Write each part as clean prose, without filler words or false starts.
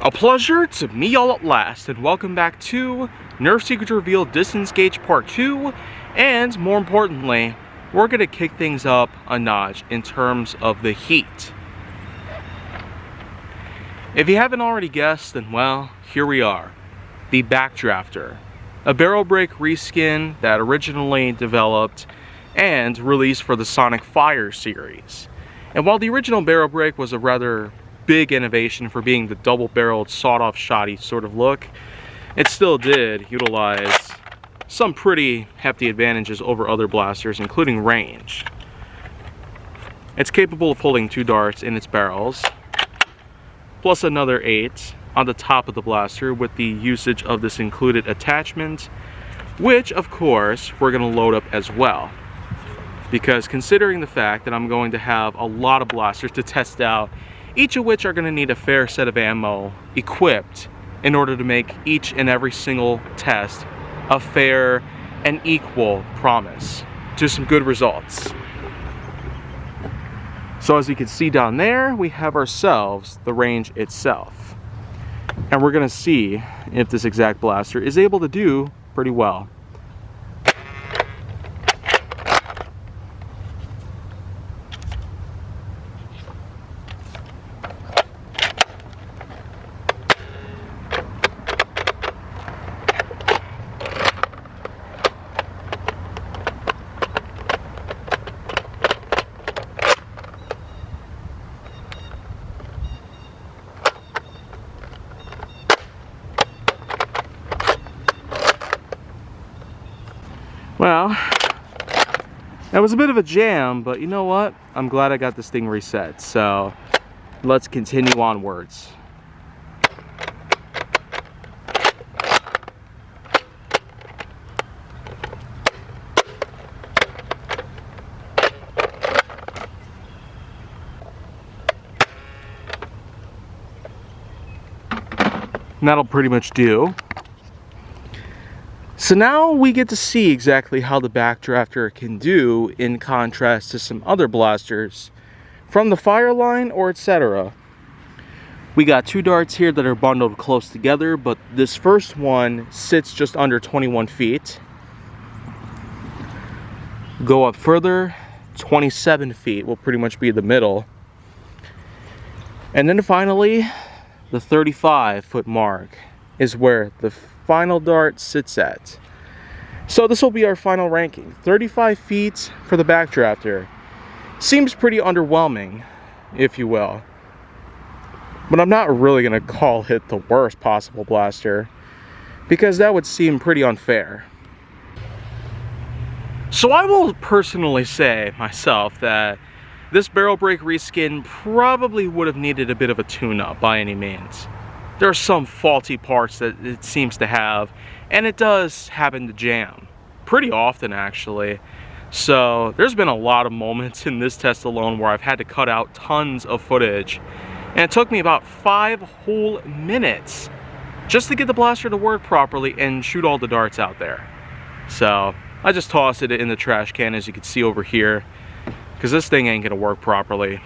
A pleasure to meet y'all at last, and welcome back to Nerf Secret Reveal Distance Gauge Part 2, and more importantly, we're going to kick things up a notch in terms of the heat. If you haven't already guessed, then well, here we are. The Backdrafter, a barrel break reskin that originally developed and released for the Sonic Fire series. And while the original barrel break was a rather big innovation for being the double-barreled sawed-off shotty sort of look, it still did utilize some pretty hefty advantages over other blasters, including range. It's capable of holding 2 darts in its barrels, plus another 8 on the top of the blaster with the usage of this included attachment, which of course we're going to load up as well. Because considering the fact that I'm going to have a lot of blasters to test out, each of which are going to need a fair set of ammo equipped in order to make each and every single test a fair and equal promise to some good results. So as you can see down there, we have ourselves the range itself. And we're going to see if this exact blaster is able to do pretty well. Well, that was a bit of a jam, but you know what? I'm glad I got this thing reset, so let's continue onwards. And that'll pretty much do. So now we get to see exactly how the Backdrafter can do in contrast to some other blasters from the Fire line or etc. We got 2 darts here that are bundled close together, but this first one sits just under 21 feet. Go up further, 27 feet will pretty much be the middle. And then finally, the 35-foot mark is where the final dart sits at. So this will be our final ranking. 35 feet for the Backdrafter. Seems pretty underwhelming, if you will. But I'm not really going to call it the worst possible blaster, because that would seem pretty unfair. So I will personally say, myself, that this barrel break reskin probably would have needed a bit of a tune-up by any means. There are some faulty parts that it seems to have, and it does happen to jam pretty often actually. So there's been a lot of moments in this test alone where I've had to cut out tons of footage, and it took me about 5 whole minutes just to get the blaster to work properly and shoot all the darts out there. So I just tossed it in the trash can, as you can see over here, because this thing ain't gonna work properly.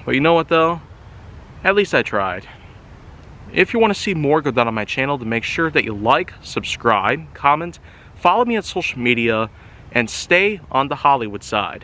But you know what though? At least I tried. If you want to see more, go down on my channel to make sure that you like, subscribe, comment, follow me on social media, and stay on the Hollywood side.